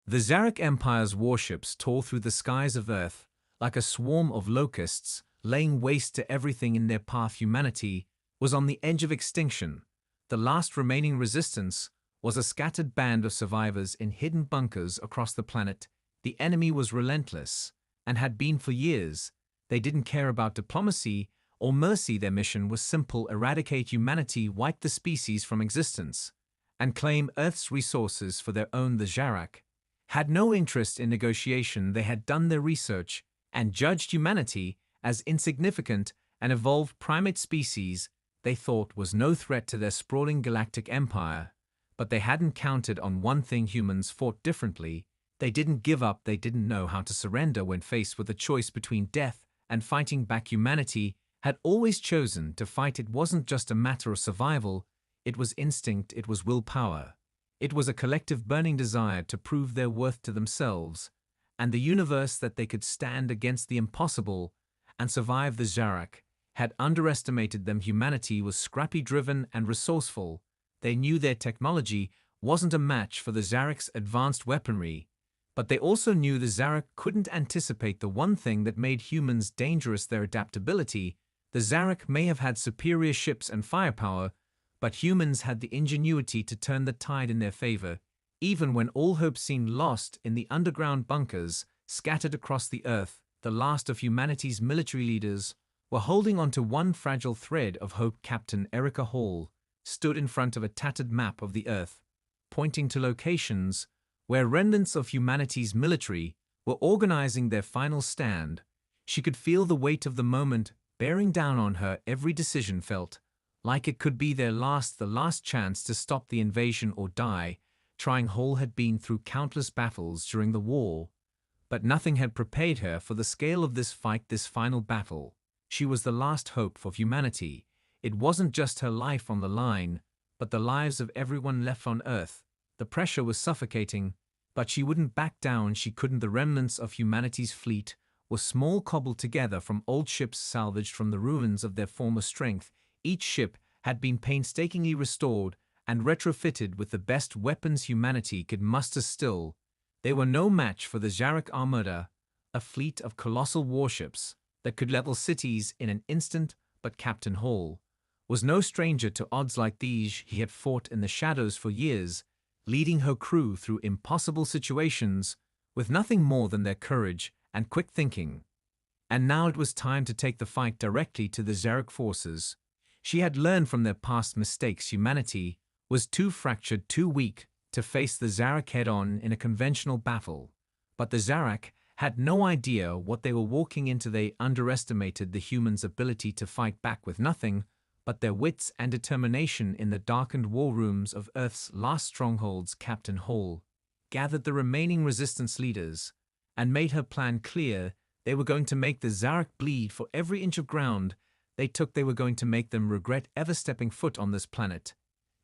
The Zarak Empire's warships tore through the skies of Earth like a swarm of locusts, laying waste to everything in their path. Humanity was on the edge of extinction. The last remaining resistance was a scattered band of survivors in hidden bunkers across the planet. The enemy was relentless, and had been for years. They didn't care about diplomacy or mercy. Their mission was simple: eradicate humanity, wipe the species from existence, and claim Earth's resources for their own. The Zarak had no interest in negotiation. They had done their research and judged humanity as insignificant. An evolved primate species they thought was no threat to their sprawling galactic empire. But they hadn't counted on one thing: humans fought differently. They didn't give up. They didn't know how to surrender when faced with a choice between death and fighting back. Humanity had always chosen to fight. It wasn't just a matter of survival, it was instinct, it was willpower. It was a collective burning desire to prove their worth to themselves and the universe, that they could stand against the impossible and survive. The Zarak had underestimated them. Humanity was scrappy, driven, and resourceful. They knew their technology wasn't a match for the Zarak's advanced weaponry, but they also knew the Zarak couldn't anticipate the one thing that made humans dangerous: their adaptability. The Zarak may have had superior ships and firepower, but humans had the ingenuity to turn the tide in their favor. Even when all hope seemed lost in the underground bunkers scattered across the Earth, the last of humanity's military leaders were holding on to one fragile thread of hope. Captain Erica Hall stood in front of a tattered map of the Earth, pointing to locations where remnants of humanity's military were organizing their final stand. She could feel the weight of the moment bearing down on her. Every decision felt like it could be their last, the last chance to stop the invasion or die trying. Hall had been through countless battles during the war, but nothing had prepared her for the scale of this fight, this final battle. She was the last hope for humanity. It wasn't just her life on the line, but the lives of everyone left on Earth. The pressure was suffocating, but she wouldn't back down. She couldn't. The remnants of humanity's fleet were small, cobbled together from old ships salvaged from the ruins of their former strength. Each ship had been painstakingly restored and retrofitted with the best weapons humanity could muster. Still, they were no match for the Zarak Armada, a fleet of colossal warships that could level cities in an instant. But Captain Hall was no stranger to odds like these. He had fought in the shadows for years, leading her crew through impossible situations with nothing more than their courage and quick thinking. And now it was time to take the fight directly to the Zarak forces. She had learned from their past mistakes. Humanity was too fractured, too weak to face the Zarak head-on in a conventional battle. But the Zarak had no idea what they were walking into. They underestimated the humans' ability to fight back with nothing but their wits and determination. In the darkened war rooms of Earth's last strongholds, Captain Hall gathered the remaining resistance leaders and made her plan clear. They were going to make the Zarak bleed for every inch of ground they took. They were going to make them regret ever stepping foot on this planet.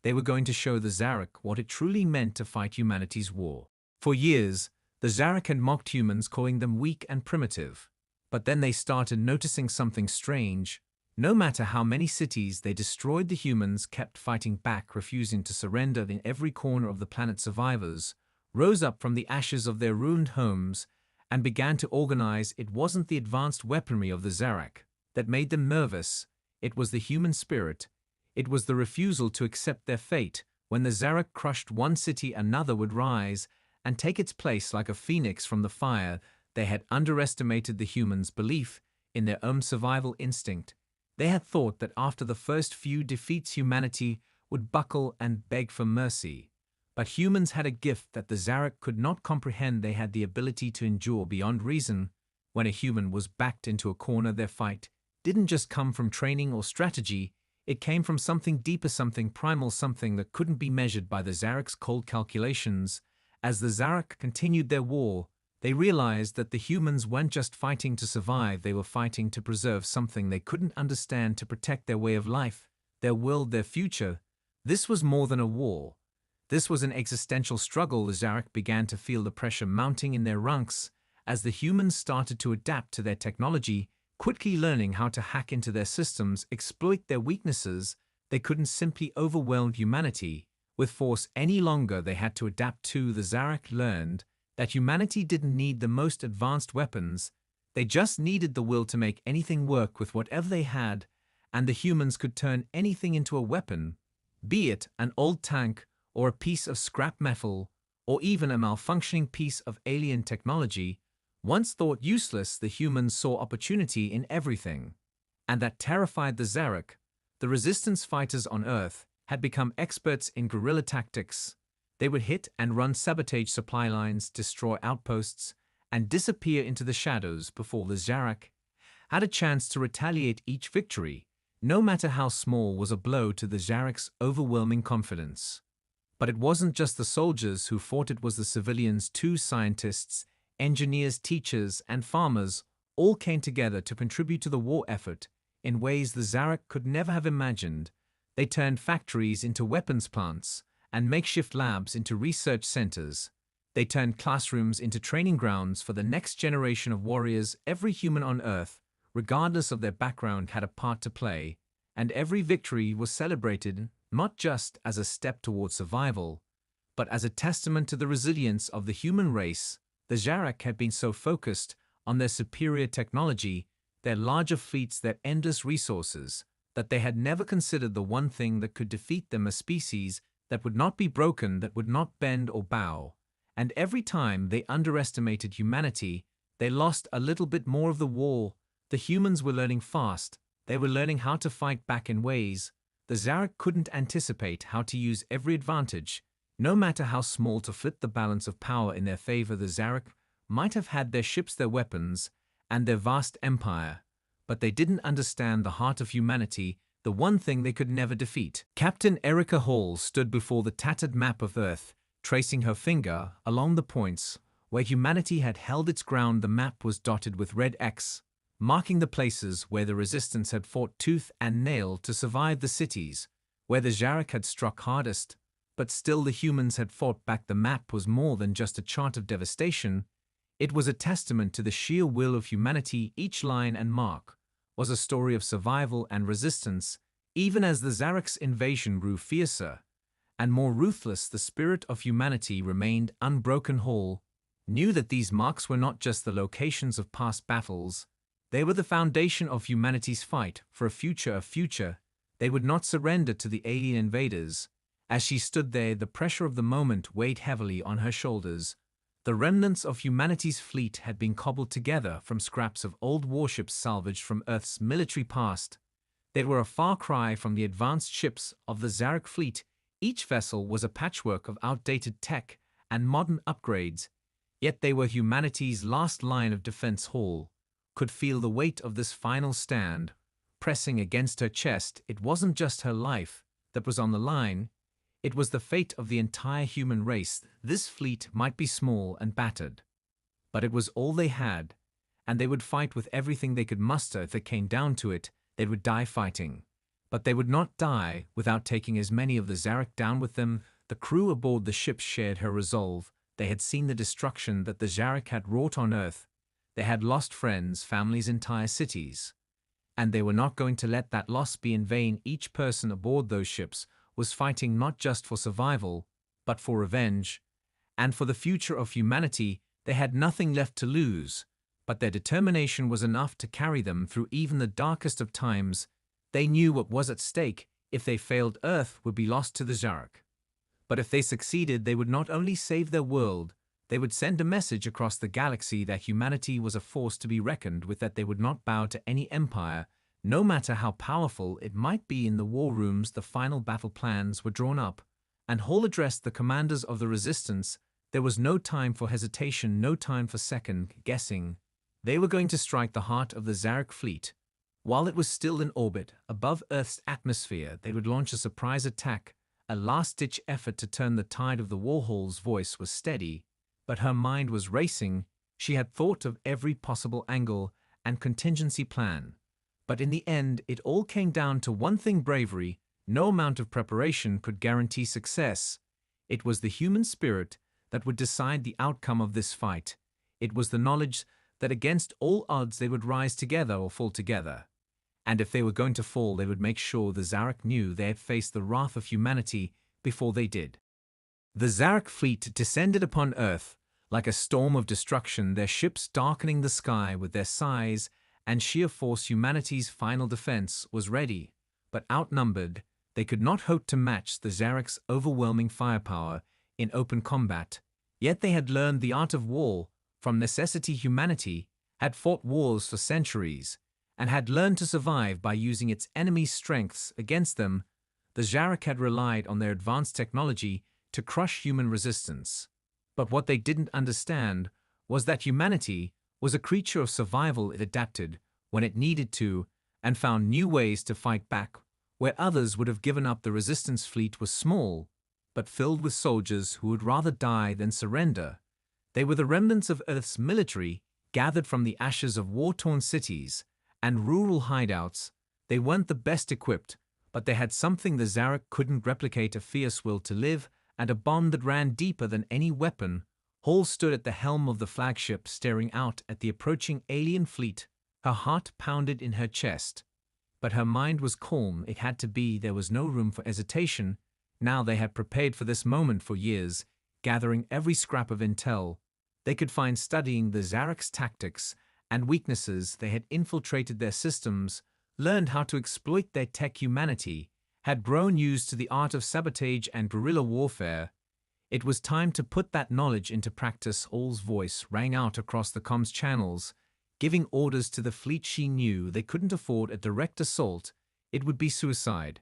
They were going to show the Zarak what it truly meant to fight humanity's war. For years, the Zarak had mocked humans, calling them weak and primitive. But then they started noticing something strange. No matter how many cities they destroyed, the humans kept fighting back, refusing to surrender. In every corner of the planet, survivors rose up from the ashes of their ruined homes and began to organize. It wasn't the advanced weaponry of the Zarak that made them nervous. It was the human spirit. It was the refusal to accept their fate. When the Zarak crushed one city, another would rise and take its place like a phoenix from the fire. They had underestimated the humans' belief in their own survival instinct. They had thought that after the first few defeats, humanity would buckle and beg for mercy. But humans had a gift that the Zarak could not comprehend. They had the ability to endure beyond reason. When a human was backed into a corner, their fight didn't just come from training or strategy. It came from something deeper, something primal, something that couldn't be measured by the Zarak's cold calculations. As the Zarak continued their war, they realized that the humans weren't just fighting to survive. They were fighting to preserve something they couldn't understand, to protect their way of life, their world, their future. This was more than a war. This was an existential struggle. The Zarak began to feel the pressure mounting in their ranks as the humans started to adapt to their technology, quickly learning how to hack into their systems, exploit their weaknesses. They couldn't simply overwhelm humanity with force any longer. They had to adapt too. The Zarak learned that humanity didn't need the most advanced weapons, they just needed the will to make anything work with whatever they had, and the humans could turn anything into a weapon, be it an old tank or a piece of scrap metal, or even a malfunctioning piece of alien technology. Once thought useless, the humans saw opportunity in everything. And that terrified the Zarak. The resistance fighters on Earth had become experts in guerrilla tactics. They would hit and run sabotage supply lines, destroy outposts, and disappear into the shadows before the Zarak had a chance to retaliate. Each victory, no matter how small, was a blow to the Zarak's overwhelming confidence. But it wasn't just the soldiers who fought, it was the civilians too. Scientists, engineers, teachers, and farmers all came together to contribute to the war effort in ways the Zarak could never have imagined. They turned factories into weapons plants and makeshift labs into research centers. They turned classrooms into training grounds for the next generation of warriors. Every human on Earth, regardless of their background, had a part to play, and every victory was celebrated not just as a step towards survival, but as a testament to the resilience of the human race. The Zarak had been so focused on their superior technology, their larger fleets, their endless resources, that they had never considered the one thing that could defeat them: a species that would not be broken, that would not bend or bow. And every time they underestimated humanity, they lost a little bit more of the war. The humans were learning fast. They were learning how to fight back in ways the Zarak couldn't anticipate, how to use every advantage, no matter how small, to flip the balance of power in their favor. The Zarak might have had their ships, their weapons, and their vast empire, but they didn't understand the heart of humanity, the one thing they could never defeat. Captain Erica Hall stood before the tattered map of Earth, tracing her finger along the points where humanity had held its ground. The map was dotted with red X, marking the places where the resistance had fought tooth and nail to survive, the cities where the Zarak had struck hardest, but still the humans had fought back. The map was more than just a chart of devastation. It was a testament to the sheer will of humanity. Each line and mark was a story of survival and resistance. Even as the Zarak's invasion grew fiercer and more ruthless, the spirit of humanity remained unbroken. Hall knew that these marks were not just the locations of past battles. They were the foundation of humanity's fight for a future. They would not surrender to the alien invaders. As she stood there, the pressure of the moment weighed heavily on her shoulders. The remnants of humanity's fleet had been cobbled together from scraps of old warships salvaged from Earth's military past. They were a far cry from the advanced ships of the Zarak fleet. Each vessel was a patchwork of outdated tech and modern upgrades, yet they were humanity's last line of defense. Hall could feel the weight of this final stand pressing against her chest. It wasn't just her life that was on the line. It was the fate of the entire human race. This fleet might be small and battered, but it was all they had, and they would fight with everything they could muster. If it came down to it, they would die fighting. But they would not die without taking as many of the Zarak down with them. The crew aboard the ships shared her resolve. They had seen the destruction that the Zarak had wrought on Earth. They had lost friends, families, entire cities. And they were not going to let that loss be in vain. Each person aboard those ships was fighting not just for survival, but for revenge, and for the future of humanity. They had nothing left to lose, but their determination was enough to carry them through even the darkest of times. They knew what was at stake. If they failed, Earth would be lost to the Zarak. But if they succeeded, they would not only save their world, they would send a message across the galaxy that humanity was a force to be reckoned with, that they would not bow to any empire, no matter how powerful it might be. In the war rooms, the final battle plans were drawn up, and Hall addressed the commanders of the resistance. There was no time for hesitation, no time for second guessing. They were going to strike the heart of the Zarak fleet. While it was still in orbit above Earth's atmosphere, they would launch a surprise attack, a last-ditch effort to turn the tide of the war. Hall's voice was steady, but her mind was racing. She had thought of every possible angle and contingency plan. But in the end, it all came down to one thing: bravery. No amount of preparation could guarantee success. It was the human spirit that would decide the outcome of this fight. It was the knowledge that against all odds they would rise together or fall together. And if they were going to fall, they would make sure the Zarak knew they had faced the wrath of humanity before they did. The Zarak fleet descended upon Earth Like a storm of destruction, their ships darkening the sky with their size and sheer force. Humanity's final defense was ready, but outnumbered. They could not hope to match the Zarek's overwhelming firepower in open combat. Yet they had learned the art of war from necessity. Humanity had fought wars for centuries and had learned to survive by using its enemy's strengths against them. The Zarek had relied on their advanced technology to crush human resistance. But what they didn't understand was that humanity was a creature of survival. It adapted when it needed to and found new ways to fight back where others would have given up. The resistance fleet was small, but filled with soldiers who would rather die than surrender. They were the remnants of Earth's military, gathered from the ashes of war-torn cities and rural hideouts. They weren't the best equipped, but they had something the Zarek couldn't replicate: a fierce will to live and a bond that ran deeper than any weapon. Hall stood at the helm of the flagship, staring out at the approaching alien fleet. Her heart pounded in her chest, but her mind was calm. It had to be. There was no room for hesitation. Now they had prepared for this moment for years, gathering every scrap of intel they could find, studying the Zarek's tactics and weaknesses. They had infiltrated their systems, learned how to exploit their tech. Humanity had grown used to the art of sabotage and guerrilla warfare. It was time to put that knowledge into practice. Hall's voice rang out across the comms channels, giving orders to the fleet. She knew they couldn't afford a direct assault. It would be suicide.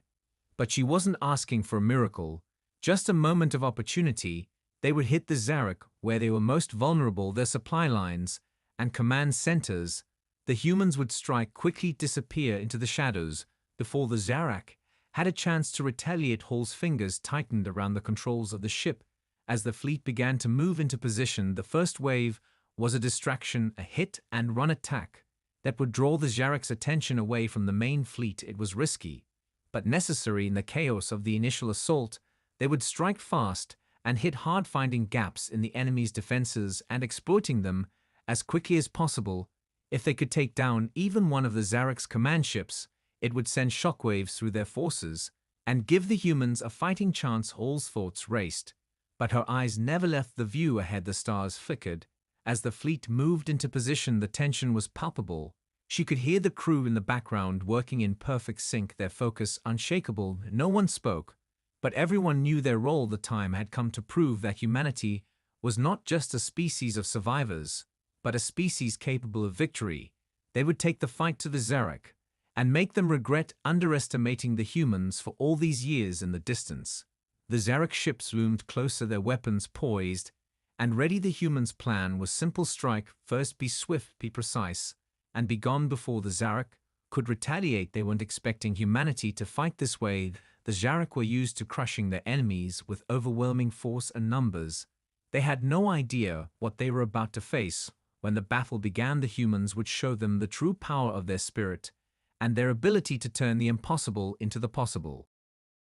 But she wasn't asking for a miracle, just a moment of opportunity. They would hit the Zarek where they were most vulnerable, their supply lines and command centers. The humans would strike, quickly disappear into the shadows before the Zarek had a chance to retaliate. Hall's fingers tightened around the controls of the ship as the fleet began to move into position. The first wave was a distraction, a hit-and-run attack that would draw the Zarek's attention away from the main fleet. It was risky, but necessary. In the chaos of the initial assault, they would strike fast and hit hard, finding gaps in the enemy's defenses and exploiting them as quickly as possible. If they could take down even one of the Zarek's command ships, it would send shockwaves through their forces and give the humans a fighting chance. Hall's thoughts raced, but her eyes never left the view ahead. The stars flickered as the fleet moved into position. The tension was palpable. She could hear the crew in the background working in perfect sync, their focus unshakable. No one spoke, but everyone knew their role. The time had come to prove that humanity was not just a species of survivors, but a species capable of victory. They would take the fight to the Zarek and make them regret underestimating the humans for all these years. In the distance, the Zarek ships loomed closer, their weapons poised and ready. The humans' plan was simple: strike first, be swift, be precise, and be gone before the Zarek could retaliate. They weren't expecting humanity to fight this way. The Zarek were used to crushing their enemies with overwhelming force and numbers. They had no idea what they were about to face. When the battle began, the humans would show them the true power of their spirit and their ability to turn the impossible into the possible.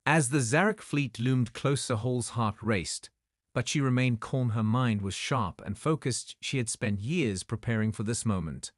As the Zarek fleet loomed closer, Hall's heart raced, but she remained calm. Her mind was sharp and focused. She had spent years preparing for this moment,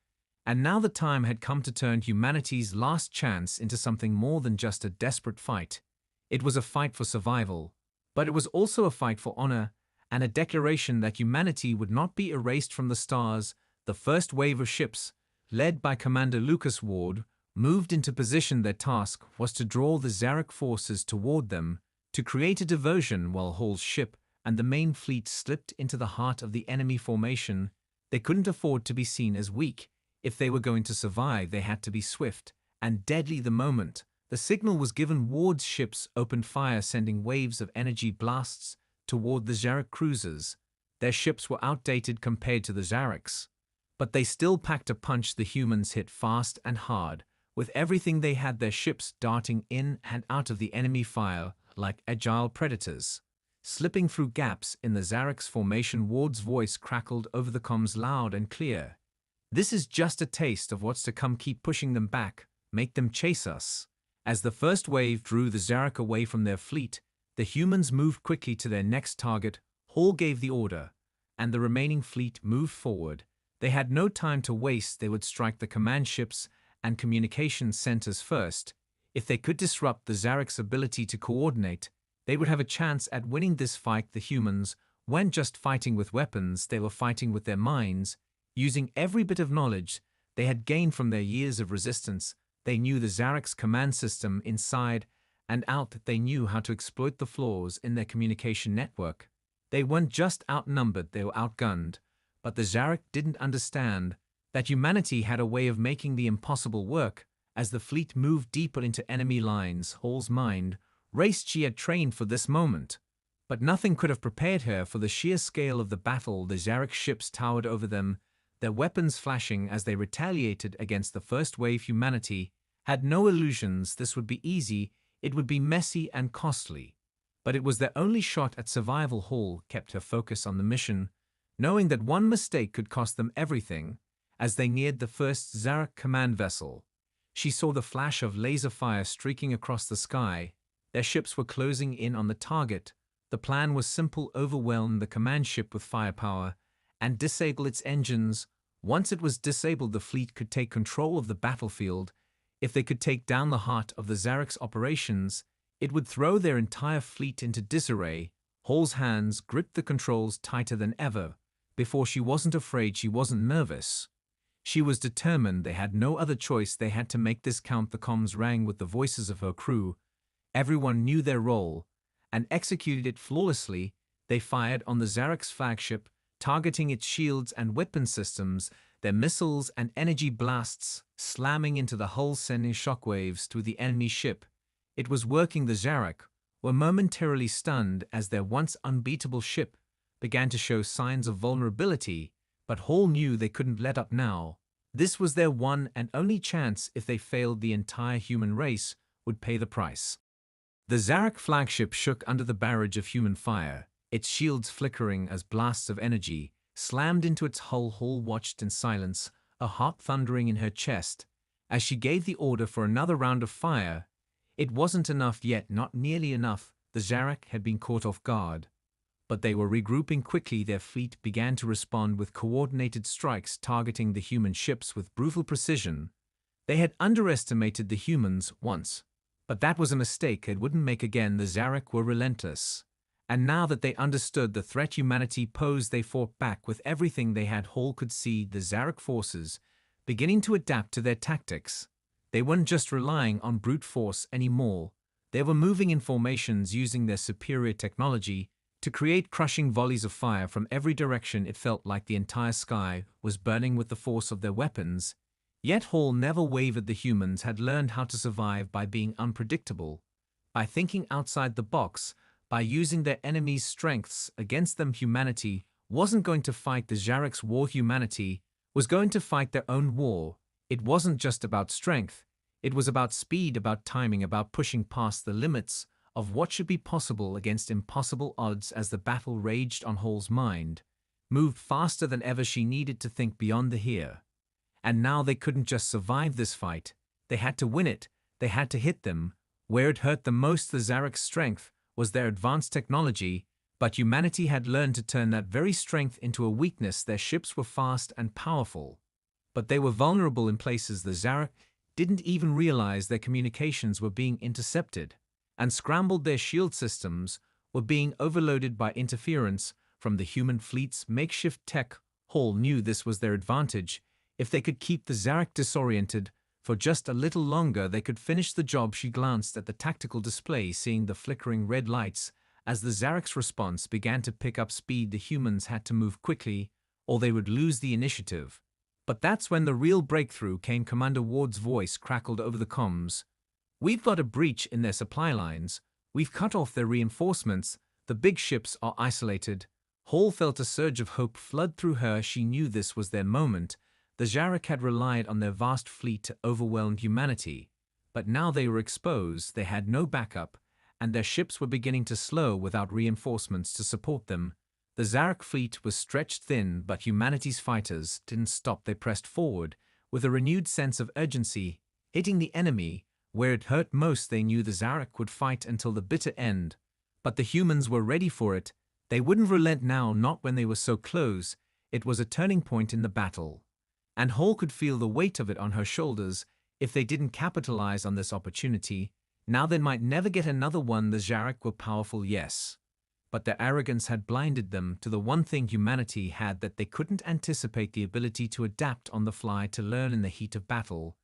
and now the time had come to turn humanity's last chance into something more than just a desperate fight. It was a fight for survival, but it was also a fight for honor and a declaration that humanity would not be erased from the stars. The first wave of ships, led by Commander Lucas Ward, moved into position. Their task was to draw the Zarek forces toward them, to create a diversion while Hall's ship and the main fleet slipped into the heart of the enemy formation. They couldn't afford to be seen as weak. If they were going to survive, they had to be swift and deadly. The moment the signal was given, Ward's ships opened fire, sending waves of energy blasts toward the Zarek cruisers. Their ships were outdated compared to the Zarek's, but they still packed a punch. The humans hit fast and hard with everything they had, their ships darting in and out of the enemy fire like agile predators, slipping through gaps in the Zarek's formation. Ward's voice crackled over the comms, loud and clear. "This is just a taste of what's to come. Keep pushing them back. Make them chase us." As the first wave drew the Zarek away from their fleet, the humans moved quickly to their next target. Hall gave the order, and the remaining fleet moved forward. They had no time to waste. They would strike the command ships and communications centers first. If they could disrupt the Zarek's ability to coordinate, they would have a chance at winning this fight. The humans weren't just fighting with weapons, they were fighting with their minds, using every bit of knowledge they had gained from their years of resistance. They knew the Zarek's command system inside and out. They knew how to exploit the flaws in their communication network. They weren't just outnumbered, they were outgunned. But the Zarek didn't understand that humanity had a way of making the impossible work. As the fleet moved deeper into enemy lines, Hall's mind raced. She had trained for this moment. But nothing could have prepared her for the sheer scale of the battle. The Zarek ships towered over them, their weapons flashing as they retaliated against the first wave. Humanity had no illusions this would be easy. It would be messy and costly. But it was their only shot at survival. Hall kept her focus on the mission, knowing that one mistake could cost them everything. As they neared the first Zarek command vessel, she saw the flash of laser fire streaking across the sky. Their ships were closing in on the target. The plan was simple: overwhelm the command ship with firepower and disable its engines. Once it was disabled, the fleet could take control of the battlefield. If they could take down the heart of the Zarek's operations, it would throw their entire fleet into disarray. Hall's hands gripped the controls tighter than ever. Before, she wasn't afraid, she wasn't nervous. She was determined. They had no other choice. They had to make this count. The comms rang with the voices of her crew. Everyone knew their role and executed it flawlessly. They fired on the Zarek's flagship, targeting its shields and weapon systems, their missiles and energy blasts slamming into the hull, sending shockwaves through the enemy ship. It was working. The Zarek were momentarily stunned as their once unbeatable ship began to show signs of vulnerability, but Hall knew they couldn't let up now. This was their one and only chance. If they failed, the entire human race would pay the price. The Zarek flagship shook under the barrage of human fire, its shields flickering as blasts of energy slammed into its hull. Hall watched in silence, a heart thundering in her chest, as she gave the order for another round of fire. It wasn't enough yet, not nearly enough. The Zarek had been caught off guard, but they were regrouping quickly. Their fleet began to respond with coordinated strikes, targeting the human ships with brutal precision. They had underestimated the humans once, but that was a mistake they wouldn't make again. The Zarek were relentless, and now that they understood the threat humanity posed, they fought back with everything they had. Hall could see the Zarek forces beginning to adapt to their tactics. They weren't just relying on brute force anymore. They were moving in formations, using their superior technology to create crushing volleys of fire from every direction. It felt like the entire sky was burning with the force of their weapons. Yet Hall never wavered. The humans had learned how to survive by being unpredictable, by thinking outside the box, by using their enemies' strengths against them. Humanity wasn't going to fight the Zarek's war. Humanity was going to fight their own war. It wasn't just about strength. It was about speed, about timing, about pushing past the limits of what should be possible against impossible odds. As the battle raged on, Hall's mind moved faster than ever. She needed to think beyond the here and now. They couldn't just survive this fight. They had to win it. They had to hit them where it hurt the most. The Zarek's strength was their advanced technology, but humanity had learned to turn that very strength into a weakness. Their ships were fast and powerful, but they were vulnerable in places. The Zarek didn't even realize their communications were being intercepted and scrambled. Their shield systems were being overloaded by interference from the human fleet's makeshift tech. Hall knew this was their advantage. If they could keep the Zarek disoriented for just a little longer, they could finish the job. She glanced at the tactical display, seeing the flickering red lights. As the Zarek's response began to pick up speed, the humans had to move quickly or they would lose the initiative. But that's when the real breakthrough came. Commander Ward's voice crackled over the comms. "We've got a breach in their supply lines. We've cut off their reinforcements. The big ships are isolated." Hall felt a surge of hope flood through her. She knew this was their moment. The Zarek had relied on their vast fleet to overwhelm humanity, but now they were exposed. They had no backup, and their ships were beginning to slow without reinforcements to support them. The Zarek fleet was stretched thin, but humanity's fighters didn't stop. They pressed forward with a renewed sense of urgency, hitting the enemy where it hurt most. They knew the Zarek would fight until the bitter end, but the humans were ready for it. They wouldn't relent now, not when they were so close. It was a turning point in the battle, and Hall could feel the weight of it on her shoulders. If they didn't capitalize on this opportunity, now they might never get another one. The Zarek were powerful, yes, but their arrogance had blinded them to the one thing humanity had that they couldn't anticipate: the ability to adapt on the fly, to learn in the heat of battle,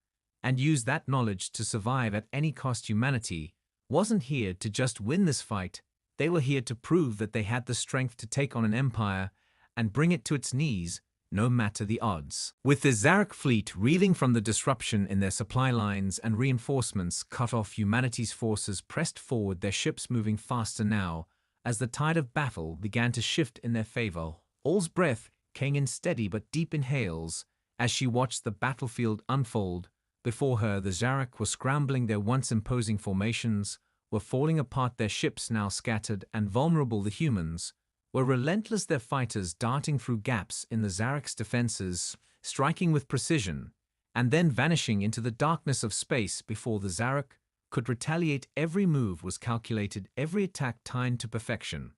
and use that knowledge to survive at any cost. Humanity wasn't here to just win this fight, they were here to prove that they had the strength to take on an empire and bring it to its knees, no matter the odds. With the Zarak fleet reeling from the disruption in their supply lines and reinforcements cut off, humanity's forces pressed forward, their ships moving faster now. As the tide of battle began to shift in their favor, All's breath came in steady but deep inhales as she watched the battlefield unfold. Before her, the Zarak were scrambling, their once imposing formations were falling apart, their ships now scattered and vulnerable. The humans were relentless, their fighters darting through gaps in the Zarak's defenses, striking with precision, and then vanishing into the darkness of space before the Zarak could retaliate. Every move was calculated, every attack timed to perfection.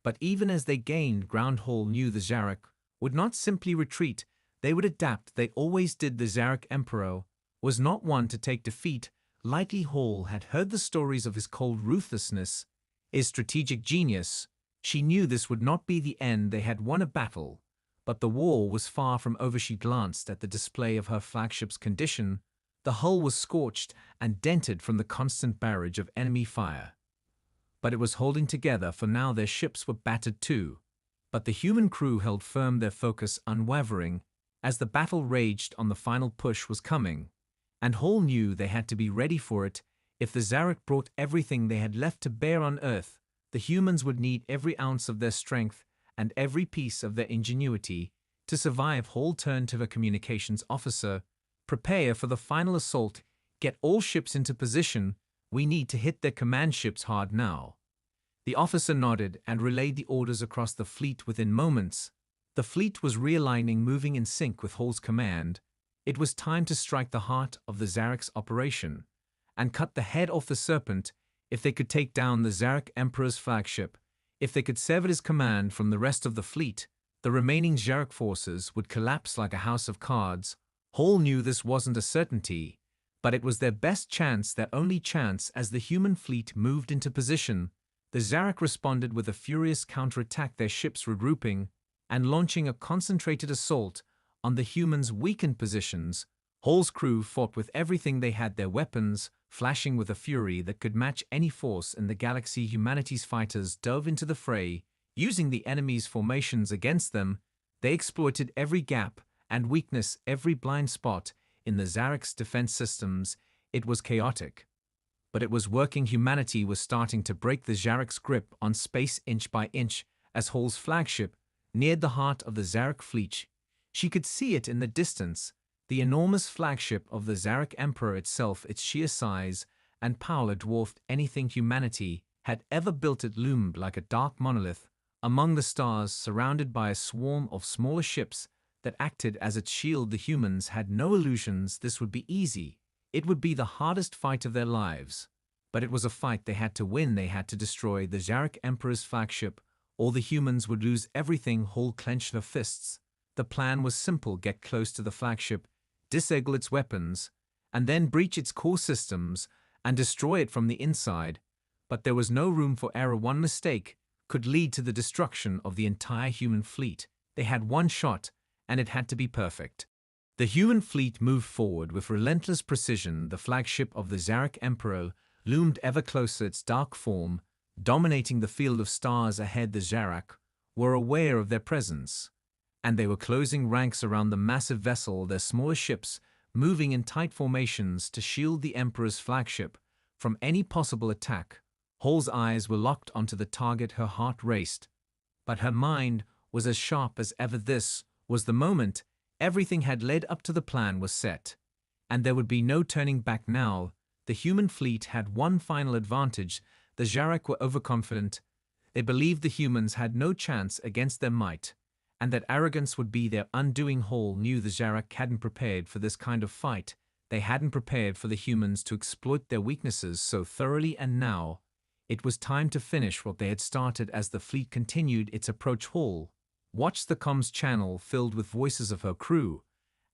But even as they gained ground, Hall knew the Zarak would not simply retreat, they would adapt. They always did. The Zarak Emperor was not one to take defeat lightly. Hall had heard the stories of his cold ruthlessness, his strategic genius. She knew this would not be the end. They had won a battle, but the war was far from over. She glanced at the display of her flagship's condition. The hull was scorched and dented from the constant barrage of enemy fire. But it was holding together, for now their ships were battered too. But the human crew held firm, their focus unwavering, as the battle raged on. The final push was coming, and Hall knew they had to be ready for it. If the Zarak brought everything they had left to bear on Earth, the humans would need every ounce of their strength and every piece of their ingenuity to survive. Hall turned to the communications officer. Prepare for the final assault. Get all ships into position. We need to hit their command ships hard now. The officer nodded and relayed the orders across the fleet. Within moments, the fleet was realigning, moving in sync with Hall's command. It was time to strike the heart of the Zarak's operation and cut the head off the serpent. If they could take down the Zarak Emperor's flagship, if they could sever his command from the rest of the fleet, the remaining Zarak forces would collapse like a house of cards. Hall knew this wasn't a certainty, but it was their best chance, their only chance. As the human fleet moved into position, the Zarak responded with a furious counterattack, their ships regrouping and launching a concentrated assault on the humans' weakened positions. Hall's crew fought with everything they had, their weapons flashing with a fury that could match any force in the galaxy. Humanity's fighters dove into the fray, using the enemy's formations against them. They exploited every gap and weakness, every blind spot in the Zarak's defense systems. It was chaotic, but it was working. Humanity was starting to break the Zarak's grip on space inch by inch. As Hall's flagship neared the heart of the Zarak fleet, she could see it in the distance, the enormous flagship of the Zarak Emperor itself. Its sheer size and power dwarfed anything humanity had ever built. It loomed like a dark monolith among the stars, surrounded by a swarm of smaller ships that acted as its shield. The humans had no illusions this would be easy. It would be the hardest fight of their lives. But it was a fight they had to win. They had to destroy the Zarak Emperor's flagship, or the humans would lose everything. Hall clenched her fists. The plan was simple: get close to the flagship, disable its weapons, and then breach its core systems and destroy it from the inside. But there was no room for error. One mistake could lead to the destruction of the entire human fleet. They had one shot, and it had to be perfect. The human fleet moved forward with relentless precision. The flagship of the Zarak Emperor loomed ever closer, its dark form dominating the field of stars ahead. The Zarak were aware of their presence, and they were closing ranks around the massive vessel, their smaller ships moving in tight formations to shield the Emperor's flagship from any possible attack. Hall's eyes were locked onto the target. Her heart raced, but her mind was as sharp as ever. This was the moment. Everything had led up to the plan was set, and there would be no turning back now. The human fleet had one final advantage. The Zarak were overconfident. They believed the humans had no chance against their might, and that arrogance would be their undoing. Hall knew the Zarak hadn't prepared for this kind of fight. They hadn't prepared for the humans to exploit their weaknesses so thoroughly, and now it was time to finish what they had started. As the fleet continued its approach, Hall watched the comms channel filled with voices of her crew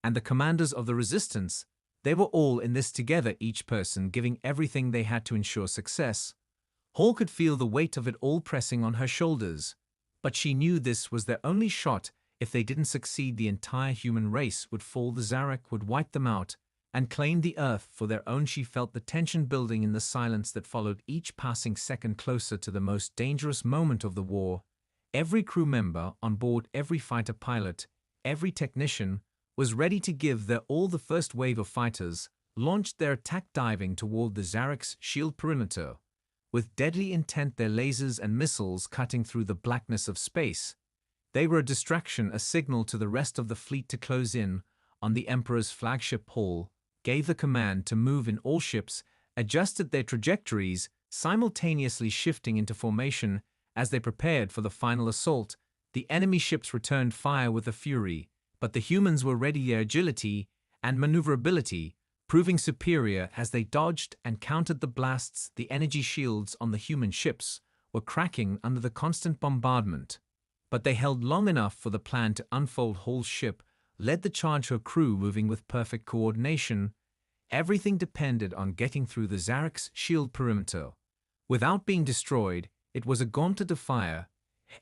and the commanders of the resistance. They were all in this together, each person giving everything they had to ensure success. Hall could feel the weight of it all pressing on her shoulders. But she knew this was their only shot. If they didn't succeed, the entire human race would fall. The Zarak would wipe them out and claim the Earth for their own. She felt the tension building in the silence that followed each passing second closer to the most dangerous moment of the war. Every crew member on board, every fighter pilot, every technician was ready to give their all. The first wave of fighters launched their attack, diving toward the Zarak's shield perimeter. With deadly intent, their lasers and missiles cutting through the blackness of space. They were a distraction, a signal to the rest of the fleet to close in on the Emperor's flagship. Hall gave the command to move in. All ships adjusted their trajectories, simultaneously shifting into formation as they prepared for the final assault. The enemy ships returned fire with a fury, but the humans were ready. Their agility and maneuverability proving superior as they dodged and countered the blasts. The energy shields on the human ships were cracking under the constant bombardment, but they held long enough for the plan to unfold. Hall's ship led the charge, her crew moving with perfect coordination. Everything depended on getting through the Zarak's shield perimeter without being destroyed. It was a gauntlet of fire.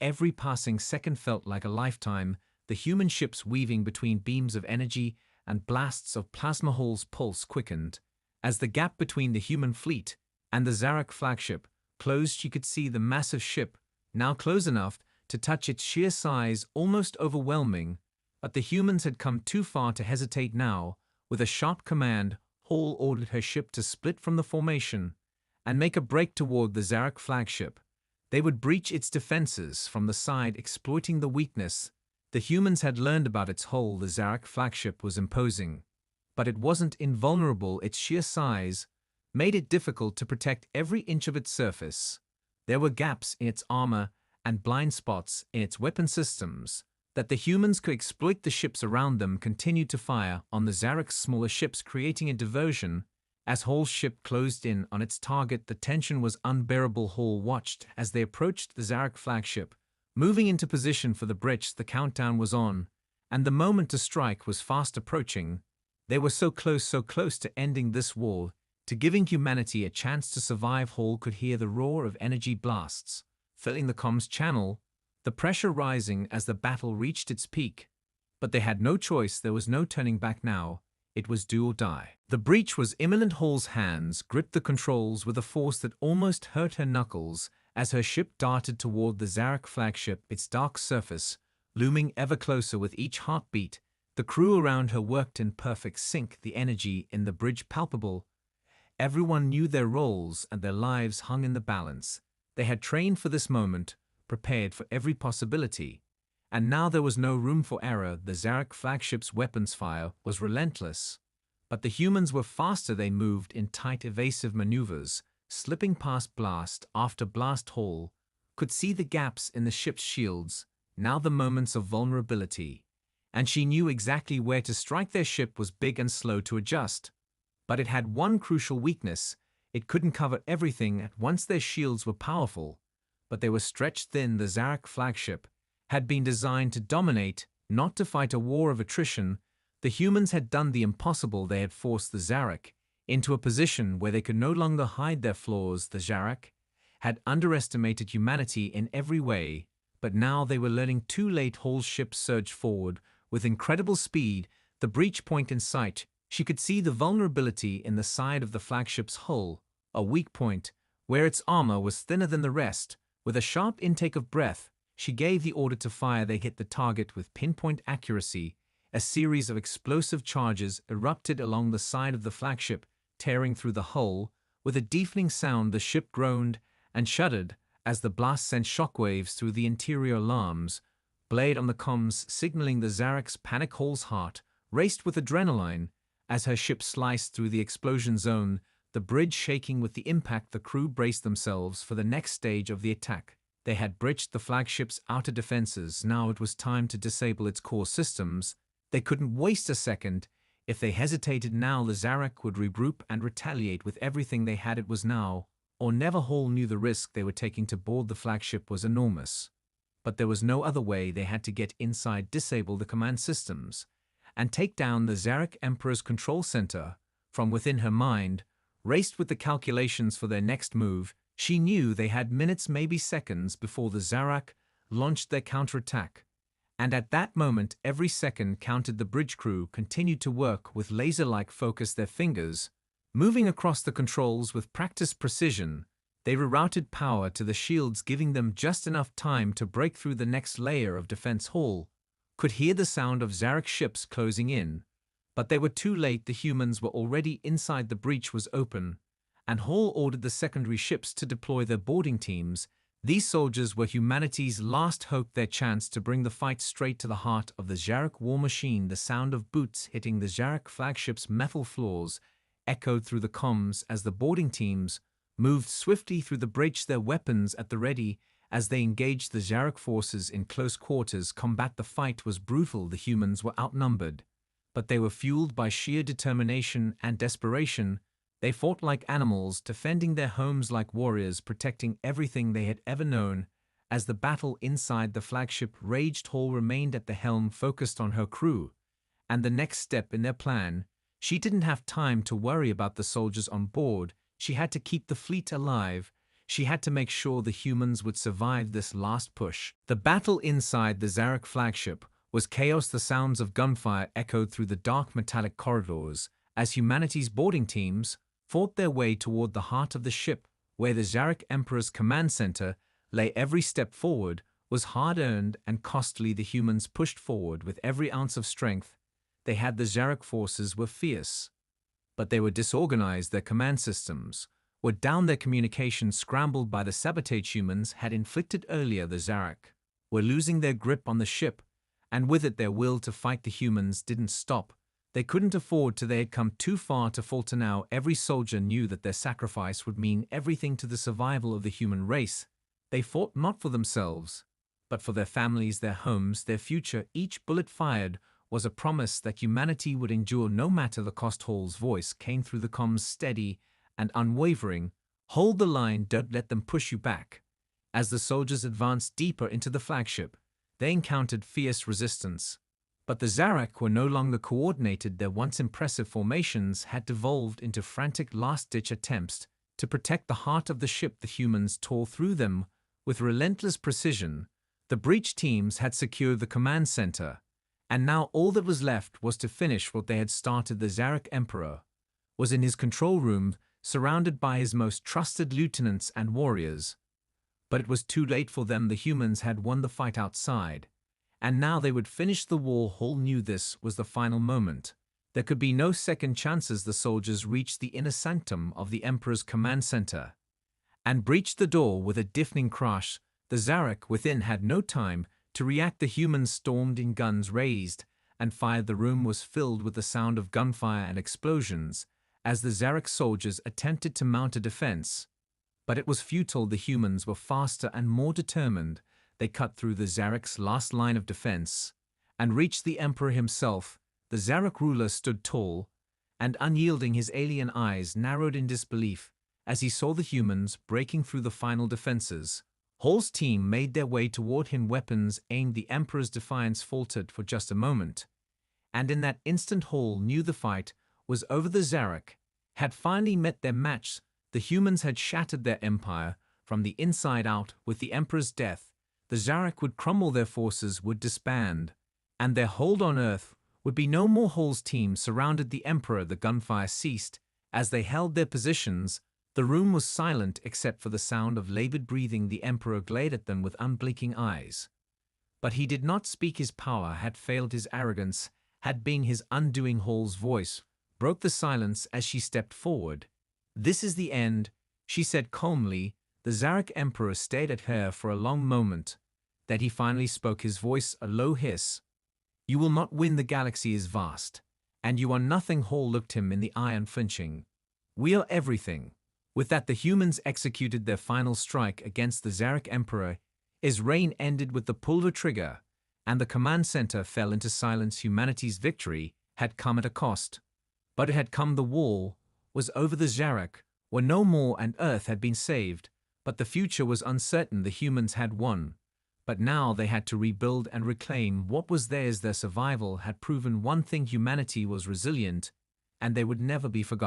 Every passing second felt like a lifetime, the human ships weaving between beams of energy and blasts of plasma. Hall's pulse quickened as the gap between the human fleet and the Zarak flagship closed. She could see the massive ship, now close enough to touch its sheer size, almost overwhelming, but the humans had come too far to hesitate now. With a sharp command, Hall ordered her ship to split from the formation and make a break toward the Zarak flagship. They would breach its defenses from the side, exploiting the weakness the humans had learned about its hull. The Zarak flagship was imposing, but it wasn't invulnerable. Its sheer size made it difficult to protect every inch of its surface. There were gaps in its armor and blind spots in its weapon systems that the humans could exploit. The ships around them continued to fire on the Zarak's smaller ships, creating a diversion as Hall's ship closed in on its target. The tension was unbearable. Hall watched as they approached the Zarak flagship, moving into position for the breach. The countdown was on, and the moment to strike was fast approaching. They were so close to ending this war, to giving humanity a chance to survive. Hall could hear the roar of energy blasts filling the comms channel, the pressure rising as the battle reached its peak. But they had no choice. There was no turning back now. It was do or die. The breach was imminent. Hall's hands gripped the controls with a force that almost hurt her knuckles as her ship darted toward the Zarak flagship, its dark surface looming ever closer with each heartbeat. The crew around her worked in perfect sync, the energy in the bridge palpable. Everyone knew their roles and their lives hung in the balance. They had trained for this moment, prepared for every possibility. And now there was no room for error. The Zarak flagship's weapons fire was relentless. But the humans were faster. They moved in tight, evasive maneuvers, slipping past blast after blast. Hall could see the gaps in the ship's shields, now the moments of vulnerability, and she knew exactly where to strike. Their ship was big and slow to adjust, but it had one crucial weakness. It couldn't cover everything at once. Their shields were powerful, but they were stretched thin. The Zarak flagship had been designed to dominate, not to fight a war of attrition. The humans had done the impossible. They had forced the Zarak into a position where they could no longer hide their flaws. The Zarak had underestimated humanity in every way, but now they were learning too late. Hall's ship surged forward with incredible speed, the breach point in sight. She could see the vulnerability in the side of the flagship's hull, a weak point where its armor was thinner than the rest. With a sharp intake of breath, she gave the order to fire. They hit the target with pinpoint accuracy. A series of explosive charges erupted along the side of the flagship, tearing through the hull. With a deafening sound, the ship groaned and shuddered as the blast sent shockwaves through the interior. Alarms blade on the comms signaling the Zarak's panic. Hall's heart raced with adrenaline as her ship sliced through the explosion zone, the bridge shaking with the impact. The crew braced themselves for the next stage of the attack. They had breached the flagship's outer defenses. Now it was time to disable its core systems. They couldn't waste a second. If they hesitated now, the Zarak would regroup and retaliate with everything they had. It was now or never. Hall knew the risk they were taking to board the flagship was enormous. But there was no other way. They had to get inside, disable the command systems, and take down the Zarak Emperor's control center. From within, her mind raced with the calculations for their next move. She knew they had minutes, maybe seconds, before the Zarak launched their counterattack. And at that moment, every second counted. The bridge crew continued to work with laser-like focus, their fingers moving across the controls with practiced precision. They rerouted power to the shields, giving them just enough time to break through the next layer of defense. Hall could hear the sound of Zarak ships closing in, but they were too late. The humans were already inside. The breach was open, and Hall ordered the secondary ships to deploy their boarding teams. These soldiers were humanity's last hope, their chance to bring the fight straight to the heart of the Zarak war machine. The sound of boots hitting the Zarak flagship's metal floors echoed through the comms as the boarding teams moved swiftly through the breach, their weapons at the ready as they engaged the Zarak forces in close quarters combat. The fight was brutal. The humans were outnumbered, but they were fueled by sheer determination and desperation. They fought like animals, defending their homes like warriors, protecting everything they had ever known. As the battle inside the flagship raged, Hall remained at the helm, focused on her crew and the next step in their plan. She didn't have time to worry about the soldiers on board. She had to keep the fleet alive. She had to make sure the humans would survive this last push. The battle inside the Zarak flagship was chaos. The sounds of gunfire echoed through the dark metallic corridors as humanity's boarding teams fought their way toward the heart of the ship, where the Zarak Emperor's command center lay. Every step forward was hard-earned and costly. The humans pushed forward with every ounce of strength they had. The Zarak forces were fierce, but they were disorganized. Their command systems were down, their communications scrambled by the sabotage humans had inflicted earlier. The Zarak were losing their grip on the ship, and with it their will to fight. The humans didn't stop. They couldn't afford to. They had come too far to falter now. Every soldier knew that their sacrifice would mean everything to the survival of the human race. They fought not for themselves, but for their families, their homes, their future. Each bullet fired was a promise that humanity would endure no matter the cost. Hall's voice came through the comms, steady and unwavering. Hold the line, don't let them push you back. As the soldiers advanced deeper into the flagship, they encountered fierce resistance. But the Zarak were no longer coordinated. Their once impressive formations had devolved into frantic last-ditch attempts to protect the heart of the ship. The humans tore through them with relentless precision. The breach teams had secured the command center, and now all that was left was to finish what they had started. The Zarak Emperor was in his control room, surrounded by his most trusted lieutenants and warriors. But it was too late for them. The humans had won the fight outside, and now they would finish the war. Hall knew this was the final moment. There could be no second chances. The soldiers reached the inner sanctum of the Emperor's command center and breached the door with a deafening crash. The Zarak within had no time to react. The humans stormed in, guns raised, and fired. The room was filled with the sound of gunfire and explosions as the Zarak soldiers attempted to mount a defense. But it was futile. The humans were faster and more determined. They cut through the Zarak's last line of defense and reached the Emperor himself. The Zarak ruler stood tall and unyielding, his alien eyes narrowed in disbelief as he saw the humans breaking through the final defenses. Hall's team made their way toward him, weapons aimed. The Emperor's defiance faltered for just a moment, and in that instant Hall knew the fight was over. The Zarak had finally met their match. The humans had shattered their empire from the inside out. With the Emperor's death, the Zarak would crumble, their forces would disband, and their hold on Earth would be no more. Hall's team surrounded the Emperor. The gunfire ceased as they held their positions. The room was silent except for the sound of labored breathing. The Emperor glared at them with unblinking eyes, but he did not speak. His power had failed. His arrogance had been his undoing. Hall's voice broke the silence as she stepped forward. "This is the end," she said calmly. The Zarak Emperor stared at her for a long moment. Then he finally spoke, his voice a low hiss. "You will not win. The galaxy is vast, and you are nothing." Hall looked him in the eye, unflinching. "We are everything." With that, the humans executed their final strike against the Zarak Emperor. His reign ended with the pulver trigger, and the command center fell into silence. Humanity's victory had come at a cost, but it had come. The war was over. The Zarak were no more, and Earth had been saved. But the future was uncertain. The humans had won, but now they had to rebuild and reclaim what was theirs. Their survival had proven one thing: humanity was resilient, and they would never be forgotten.